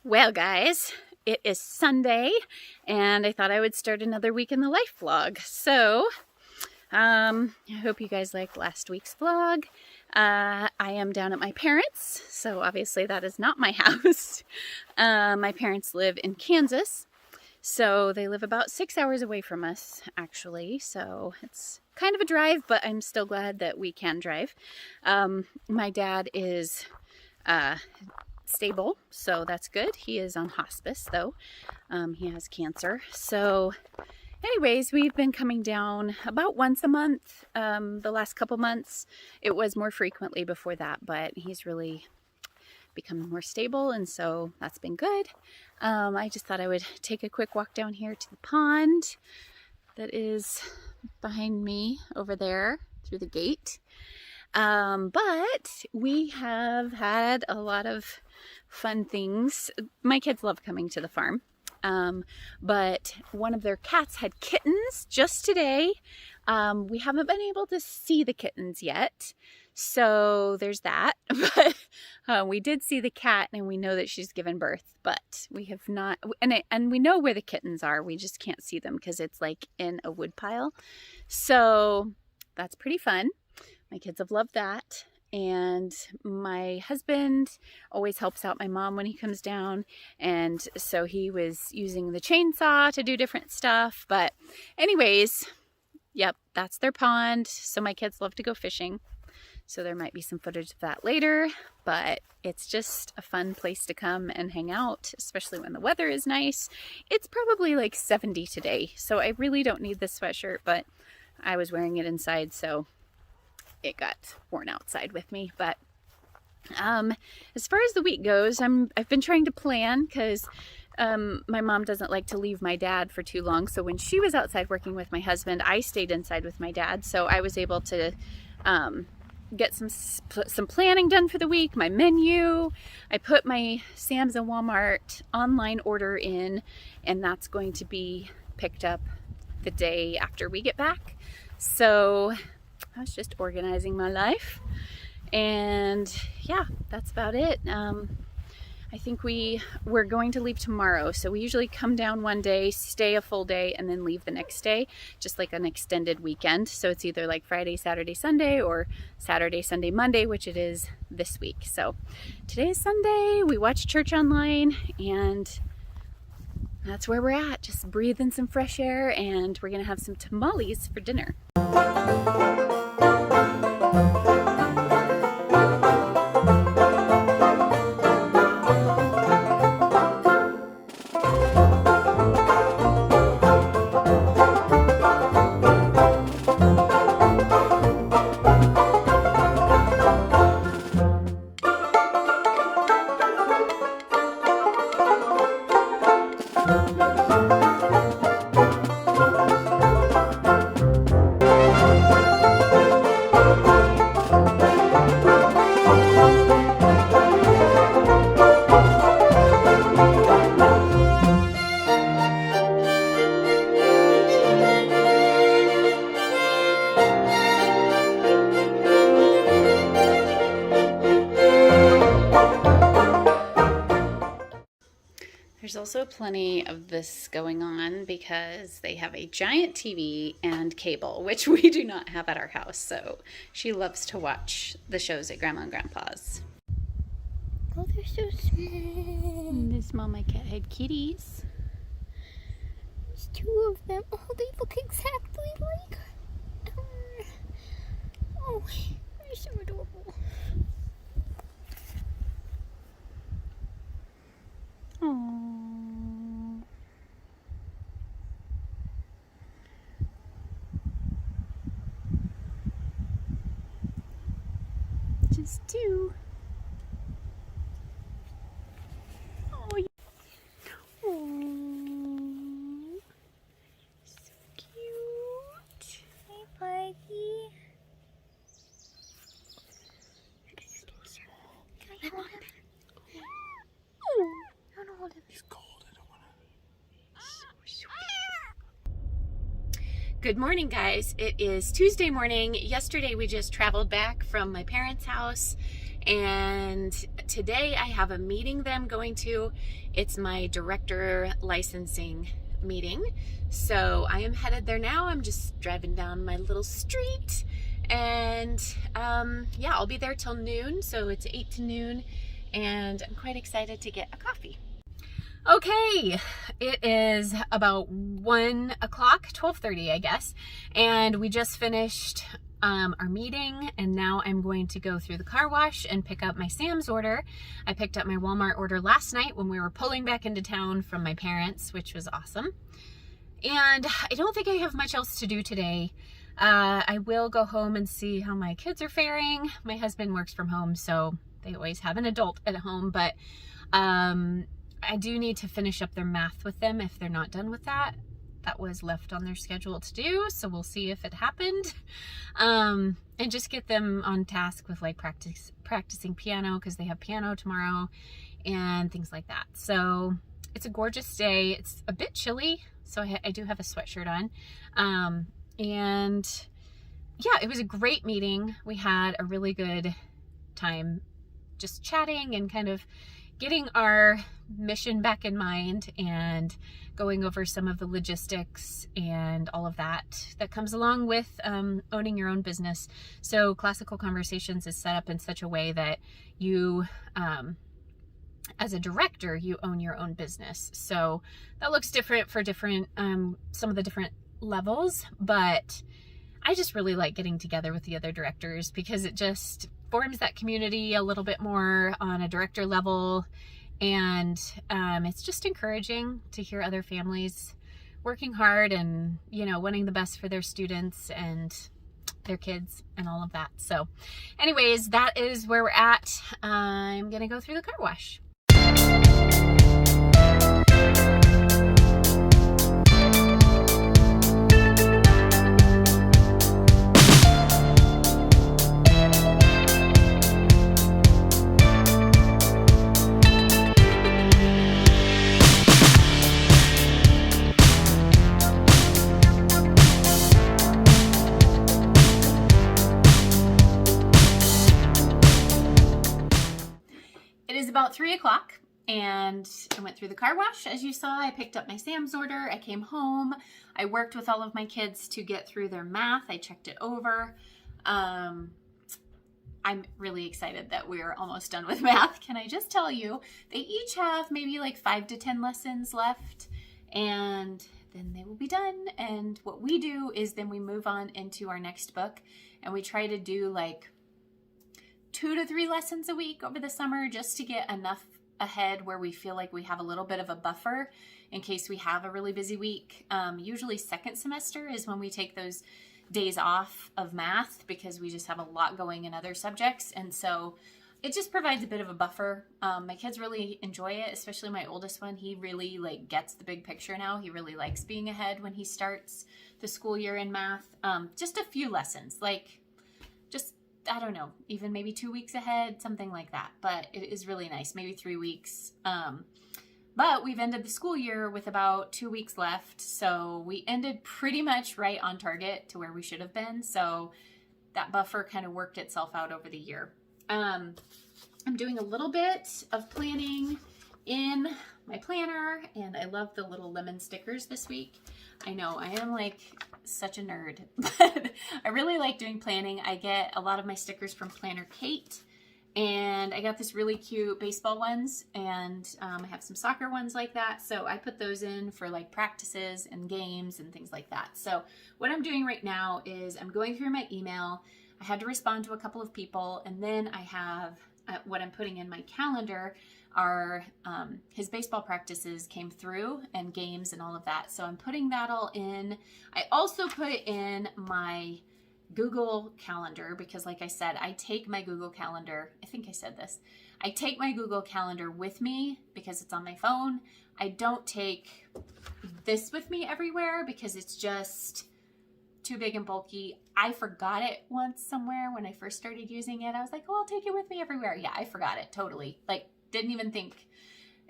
Well, guys, it is Sunday, and I thought I would start another week in the life vlog. So, I hope you guys liked last week's vlog. I am down at my parents', so obviously that is not my house. My parents live in Kansas, so they live about 6 hours away from us, actually. So it's kind of a drive, but I'm still glad that we can drive. My dad is stable, so that's good. He is on hospice though. He has cancer. So anyways, we've been coming down about once a month the last couple months. It was more frequently before that, but he's really become more stable, and so that's been good. I just thought I would take a quick walk down here to the pond that is behind me over there through the gate. But we have had a lot of fun things. My kids love coming to the farm. But one of their cats had kittens just today. We haven't been able to see the kittens yet, so there's that. But we did see the cat, and we know that she's given birth, but we have not, and we know where the kittens are. We just can't see them because it's like in a wood pile. So that's pretty fun. My kids have loved that. And my husband always helps out my mom when he comes down, and so he was using the chainsaw to do different stuff. But anyways, yep, that's their pond. So my kids love to go fishing, so there might be some footage of that later, but it's just a fun place to come and hang out, especially when the weather is nice. It's probably like 70 today, so I really don't need this sweatshirt, but I was wearing it inside, so it got worn outside with me. But as far as the week goes, I've been trying to plan, because my mom doesn't like to leave my dad for too long. So when she was outside working with my husband, I stayed inside with my dad. So I was able to get some planning done for the week. My menu, I put my Sam's and Walmart online order in, and that's going to be picked up the day after we get back. So I was just organizing my life, and yeah, that's about it. I think we're going to leave tomorrow, so we usually come down one day, stay a full day, and then leave the next day, just like an extended weekend. So it's either like Friday, Saturday, Sunday, or Saturday, Sunday, Monday, which it is this week. So today is Sunday. We watch church online, and that's where we're at, just breathing some fresh air, and we're gonna have some tamales for dinner. There's also plenty of this going on because they have a giant TV and cable, which we do not have at our house. So she loves to watch the shows at Grandma and Grandpa's. Oh, they're so small. And this Mama Cat had kitties. There's two of them. Oh, they look exactly like her. Oh, they're so adorable. Aww. Just two. Oh, aww. So cute. Hey, Parky. Can I hold him? I don't hold him. He's cold. I don't want to. So sweet. Good morning, guys. It is Tuesday morning. Yesterday we just traveled back from my parents' house, And today I have a meeting that I'm going to. It's my director licensing meeting. So I am headed there now. I'm just driving down my little street. And yeah, I'll be there till noon. So it's 8 to noon. And I'm quite excited to get a coffee. Okay, it is about 1 o'clock, 12:30 I guess, and we just finished our meeting, and now I'm going to go through the car wash and pick up my Sam's order. I picked up my Walmart order last night when we were pulling back into town from my parents, which was awesome. And I don't think I have much else to do today. I will go home and see how my kids are faring. My husband works from home, so they always have an adult at home, but I do need to finish up their math with them if they're not done with that. That was left on their schedule to do, so we'll see if it happened. And just get them on task with like practicing piano, because they have piano tomorrow and things like that. So it's a gorgeous day. It's a bit chilly, so I do have a sweatshirt on. And yeah, it was a great meeting. We had a really good time just chatting and kind of getting our mission back in mind and going over some of the logistics and all of that comes along with owning your own business. So Classical Conversations is set up in such a way that you, as a director, you own your own business. So that looks different for different, some of the different levels, but I just really like getting together with the other directors because it just forms that community a little bit more on a director level. And it's just encouraging to hear other families working hard and, you know, wanting the best for their students and their kids and all of that. So anyways, that is where we're at. I'm going to go through the car wash. It is about 3 o'clock and I went through the car wash. As you saw, I picked up my Sam's order. I came home. I worked with all of my kids to get through their math. I checked it over. I'm really excited that we're almost done with math. Can I just tell you, they each have maybe like 5 to 10 lessons left and then they will be done. And what we do is then we move on into our next book and we try to do like 2 to 3 lessons a week over the summer just to get enough ahead where we feel like we have a little bit of a buffer in case we have a really busy week. Usually second semester is when we take those days off of math because we just have a lot going in other subjects. And so it just provides a bit of a buffer. My kids really enjoy it, especially my oldest one. He really like gets the big picture now. He really likes being ahead when he starts the school year in math. Just a few lessons, like just I don't know, even maybe 2 weeks ahead, something like that. But it is really nice, maybe 3 weeks. But we've ended the school year with about 2 weeks left. So we ended pretty much right on target to where we should have been. So that buffer kind of worked itself out over the year. I'm doing a little bit of planning in my planner, and I love the little lemon stickers this week. I know I am like such a nerd, but I really like doing planning. I get a lot of my stickers from Planner Kate, and I got this really cute baseball ones, and I have some soccer ones like that. So I put those in for like practices and games and things like that. So what I'm doing right now is I'm going through my email. I had to respond to a couple of people, and then I have what I'm putting in my calendar are his baseball practices came through and games and all of that. So I'm putting that all in. I also put it in my Google Calendar because like I said, I take my Google Calendar, I think I said this, I take my Google Calendar with me because it's on my phone. I don't take this with me everywhere because it's just too big and bulky. I forgot it once somewhere when I first started using it. I was like, oh, I'll take it with me everywhere. Yeah, I forgot it totally. Like, didn't even think,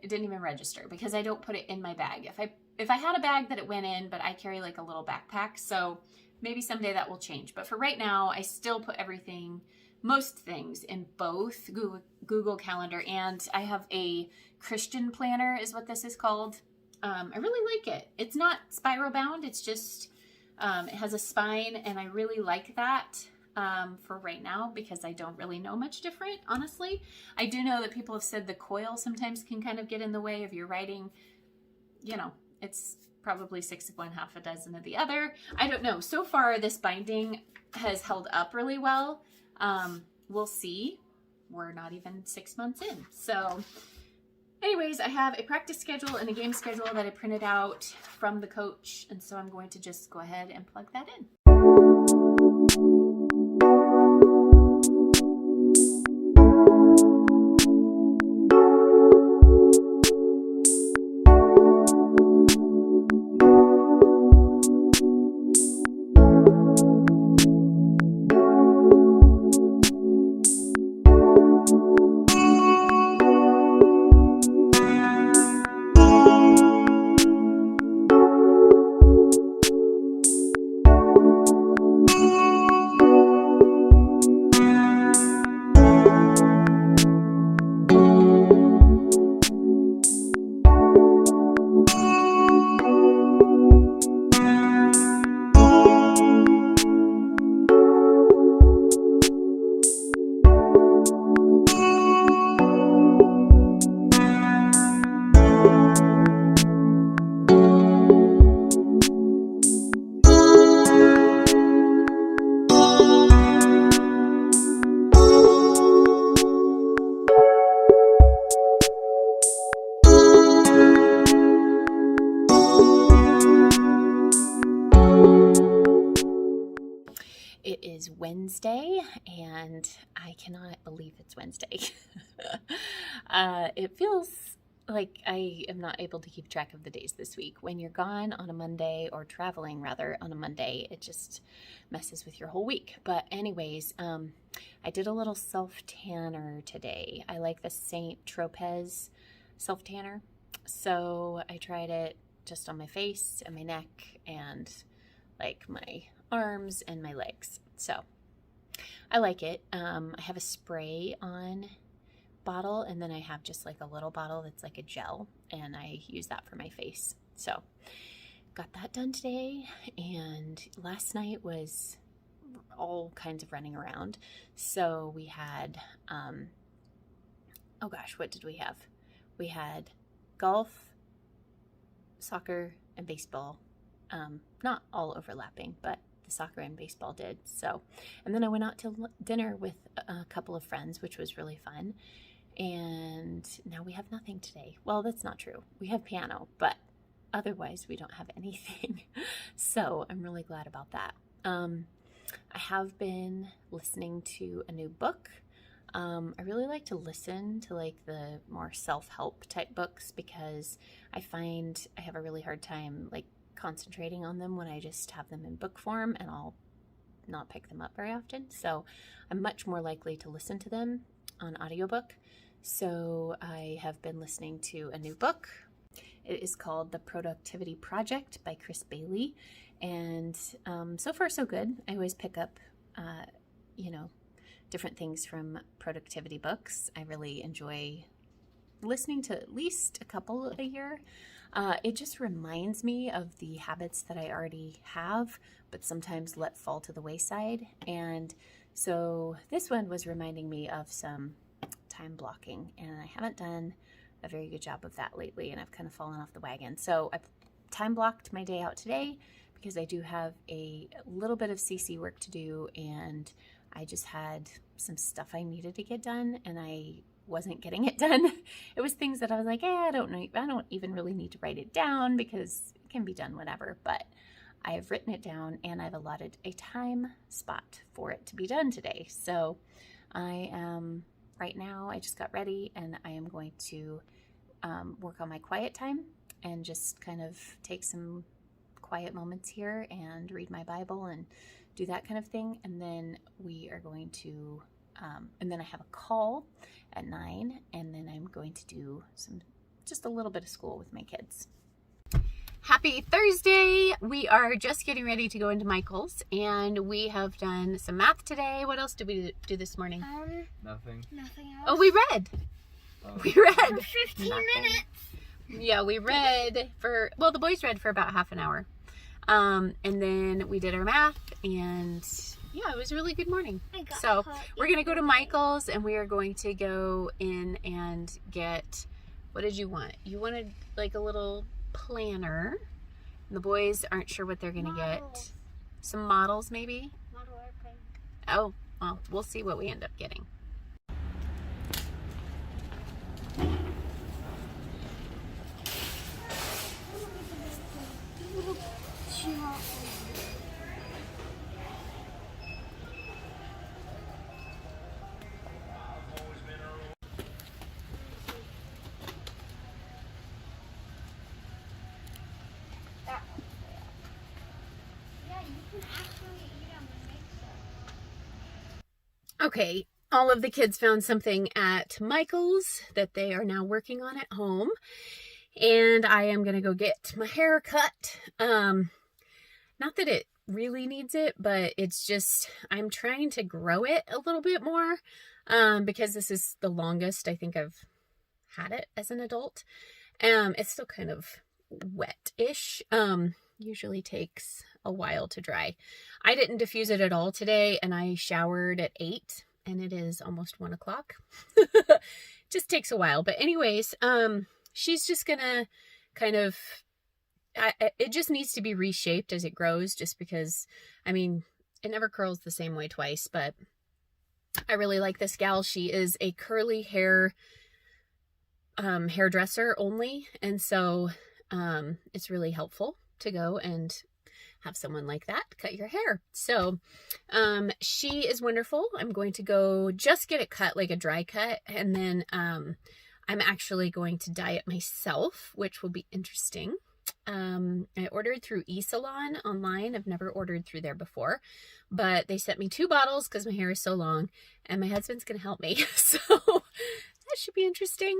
it didn't even register because I don't put it in my bag. If I had a bag that it went in, but I carry like a little backpack, so maybe someday that will change. But for right now, I still put everything most things in both Google Calendar, and I have a Christian planner is what this is called. I really like it. It's not spiral bound. It's just, it has a spine, and I really like that for right now because I don't really know much different, honestly. I do know that people have said the coil sometimes can kind of get in the way of your writing. You know, it's probably 6 of one, half a dozen of the other. I don't know. So far, this binding has held up really well. We'll see. We're not even 6 months in. So anyways, I have a practice schedule and a game schedule that I printed out from the coach. And so I'm going to just go ahead and plug that in. It is Wednesday, and I cannot believe it's Wednesday. It feels like I am not able to keep track of the days this week. When you're gone on a Monday, or traveling rather on a Monday, it just messes with your whole week. But anyways, I did a little self-tanner today. I like the St. Tropez self-tanner. So I tried it just on my face and my neck and like my arms and my legs. So I like it. I have a spray on bottle, and then I have just like a little bottle that's like a gel, and I use that for my face. So got that done today, and last night was all kinds of running around. So we had oh gosh, what did we have? We had golf, soccer, and baseball. Not all overlapping, but the soccer and baseball did. So, and then I went out to dinner with a couple of friends, which was really fun. And now we have nothing today. Well, that's not true. We have piano, but otherwise we don't have anything. So I'm really glad about that. I have been listening to a new book. I really like to listen to like the more self-help type books because I find I have a really hard time like concentrating on them when I just have them in book form, and I'll not pick them up very often. So I'm much more likely to listen to them on audiobook. So I have been listening to a new book. It is called The Productivity Project by Chris Bailey. And so far so good. I always pick up, different things from productivity books. I really enjoy listening to at least a couple a year. It just reminds me of the habits that I already have, but sometimes let fall to the wayside. And so this one was reminding me of some time blocking, and I haven't done a very good job of that lately, and I've kind of fallen off the wagon. So I've time blocked my day out today because I do have a little bit of CC work to do, and I just had some stuff I needed to get done, and I wasn't getting it done. It was things that I was like, I don't know. I don't even really need to write it down because it can be done whenever, but I have written it down and I've allotted a time spot for it to be done today. So I am right now, I just got ready and I am going to work on my quiet time and just kind of take some quiet moments here and read my Bible and do that kind of thing. And then we are going to and then I have a call at 9, and then I'm going to do just a little bit of school with my kids. Happy Thursday. We are just getting ready to go into Michael's, and we have done some math today. What else did we do this morning? Nothing. Nothing else. Oh, we read. Oh. We read. For 15 Nothing. minutes. Yeah, we read for, well, the boys read for about half an hour. And then we did our math, and yeah, it was a really good morning. I got So caught we're going to go to eating. Michael's, and we are going to go in and get, what did you want? You wanted like a little planner. And the boys aren't sure what they're going to get. Models. Some models maybe? Model airplane. Oh, well, we'll see what we end up getting. Yeah, you can actually eat them and make stuff. Okay, all of the kids found something at Michael's that they are now working on at home. And I am going to go get my hair cut. Not that it really needs it, but it's just, I'm trying to grow it a little bit more because this is the longest I think I've had it as an adult. It's still kind of wet-ish. Usually takes a while to dry. I didn't diffuse it at all today, and I showered at 8, and it is almost 1 o'clock. Just takes a while. But anyways, she's just gonna kind of, it just needs to be reshaped as it grows, just because, I mean, it never curls the same way twice, but I really like this gal. She is a curly hair hairdresser only, and so it's really helpful to go and have someone like that cut your hair. So she is wonderful. I'm going to go just get it cut, like a dry cut, and then I'm actually going to dye it myself, which will be interesting. I ordered through eSalon online. I've never ordered through there before, but they sent me 2 bottles because my hair is so long, and my husband's gonna help me, so that should be interesting.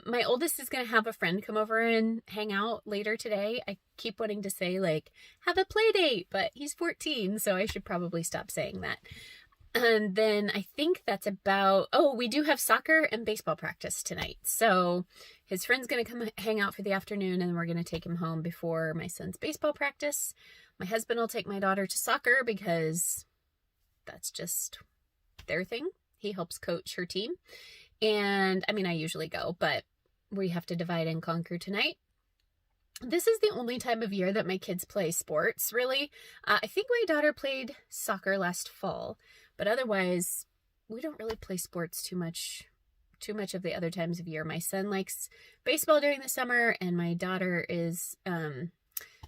My oldest is gonna have a friend come over and hang out later today. I keep wanting to say, like, have a play date, but he's 14, so I should probably stop saying that. And then I think that's about, oh, we do have soccer and baseball practice tonight. So his friend's going to come hang out for the afternoon, and we're going to take him home before my son's baseball practice. My husband will take my daughter to soccer because that's just their thing. He helps coach her team. And I mean, I usually go, but we have to divide and conquer tonight. This is the only time of year that my kids play sports, really. I think my daughter played soccer last fall, but otherwise, we don't really play sports too much of the other times of year. My son likes baseball during the summer, and my daughter is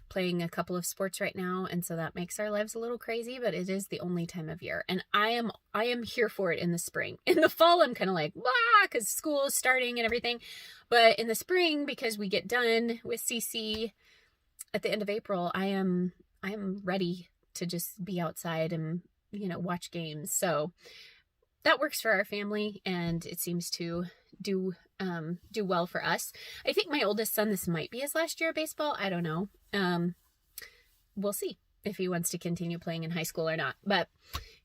playing a couple of sports right now, and so that makes our lives a little crazy, but it is the only time of year. And I am here for it in the spring. In the fall, I'm kind of like, blah, because school is starting and everything. But in the spring, because we get done with CC at the end of April, I am ready to just be outside and, you know, watch games. So that works for our family, and it seems to do well for us. I think my oldest son, this might be his last year of baseball. I don't know. We'll see if he wants to continue playing in high school or not. But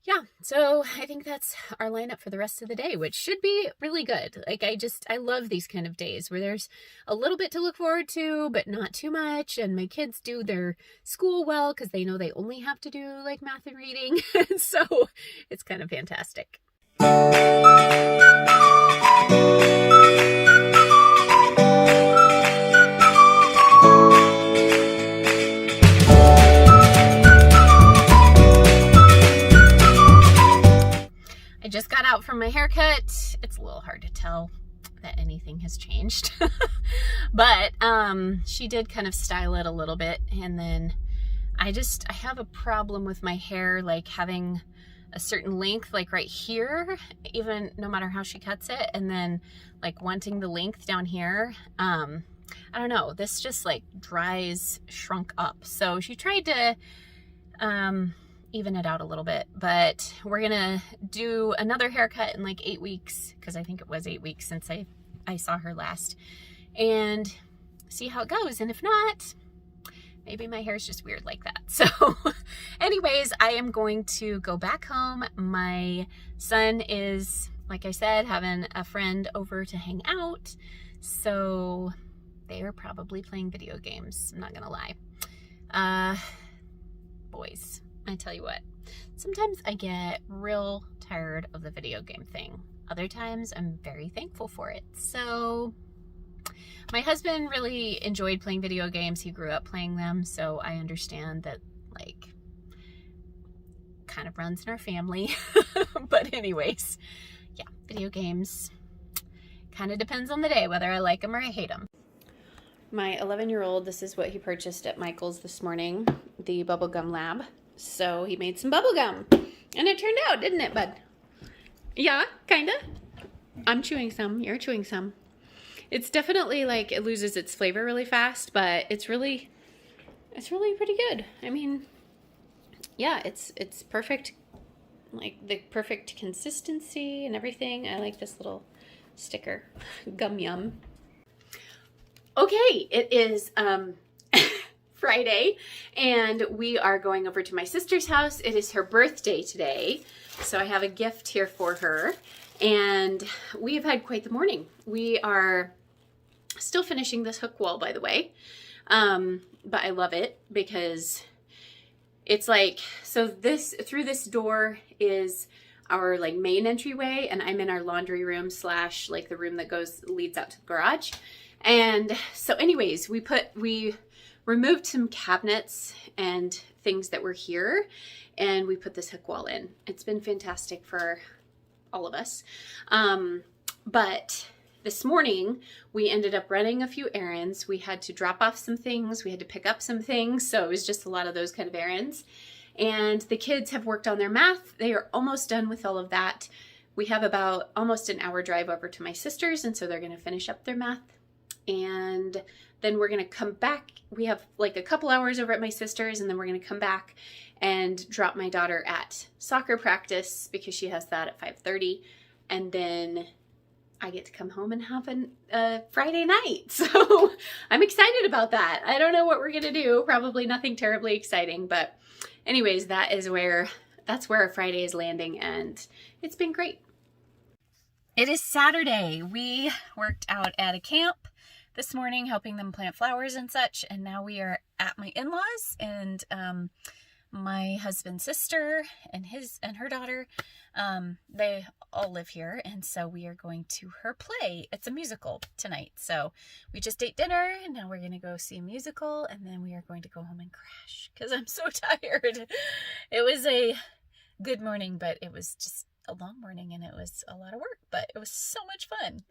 yeah, so I think that's our lineup for the rest of the day, which should be really good. Like, I love these kind of days where there's a little bit to look forward to, but not too much. And my kids do their school well because they know they only have to do like math and reading. And so it's kind of fantastic. I just got out from my haircut. It's a little hard to tell that anything has changed. But she did kind of style it a little bit. And then I have a problem with my hair, like having a certain length, like right here, even no matter how she cuts it. And then like wanting the length down here. I don't know. This just like shrunk up. So she tried to even it out a little bit, but we're gonna do another haircut in like 8 weeks, because I think it was 8 weeks since I saw her last, and see how it goes. And if not, maybe my hair is just weird like that. So anyways, I am going to go back home. My son is, like I said, having a friend over to hang out. So they are probably playing video games. I'm not gonna lie. Boys, I tell you what, sometimes I get real tired of the video game thing. Other times I'm very thankful for it. So my husband really enjoyed playing video games. He grew up playing them, so I understand that, like, kind of runs in our family. But anyways, yeah, video games kind of depends on the day, whether I like them or I hate them. My 11-year-old, this is what he purchased at Michael's this morning, the Bubblegum Lab. So he made some bubblegum, and it turned out, didn't it, bud? Yeah, kind of. I'm chewing some, you're chewing some. It's definitely, like, it loses its flavor really fast, but it's really pretty good. I mean, yeah, it's perfect, like the perfect consistency and everything. I like this little sticker, Gum Yum. Okay, it is Friday, and we are going over to my sister's house. It is her birthday today, so I have a gift here for her, and we have had quite the morning. We are still finishing this hook wall, by the way, but I love it because it's like, so this, through this door is our like main entryway, and I'm in our laundry room slash like the room that leads out to the garage. And so anyways, we removed some cabinets and things that were here, and we put this hook wall in. It's been fantastic for all of us. But this morning we ended up running a few errands. We had to drop off some things. We had to pick up some things. So it was just a lot of those kind of errands. And the kids have worked on their math. They are almost done with all of that. We have about almost an hour drive over to my sister's, and so they're going to finish up their math. And then we're going to come back. We have like a couple hours over at my sister's, and then we're going to come back and drop my daughter at soccer practice because she has that at 5:30. And then I get to come home and have a Friday night. So I'm excited about that. I don't know what we're going to do. Probably nothing terribly exciting. But anyways, that's where our Friday is landing, and it's been great. It is Saturday. We worked out at a camp this morning, helping them plant flowers and such, and now we are at my in-laws, and my husband's sister and her daughter, they all live here, and so we are going to her play. It's a musical tonight, so we just ate dinner, and now we're gonna go see a musical, and then we are going to go home and crash because I'm so tired. It was a good morning, but it was just a long morning, and it was a lot of work, but it was so much fun.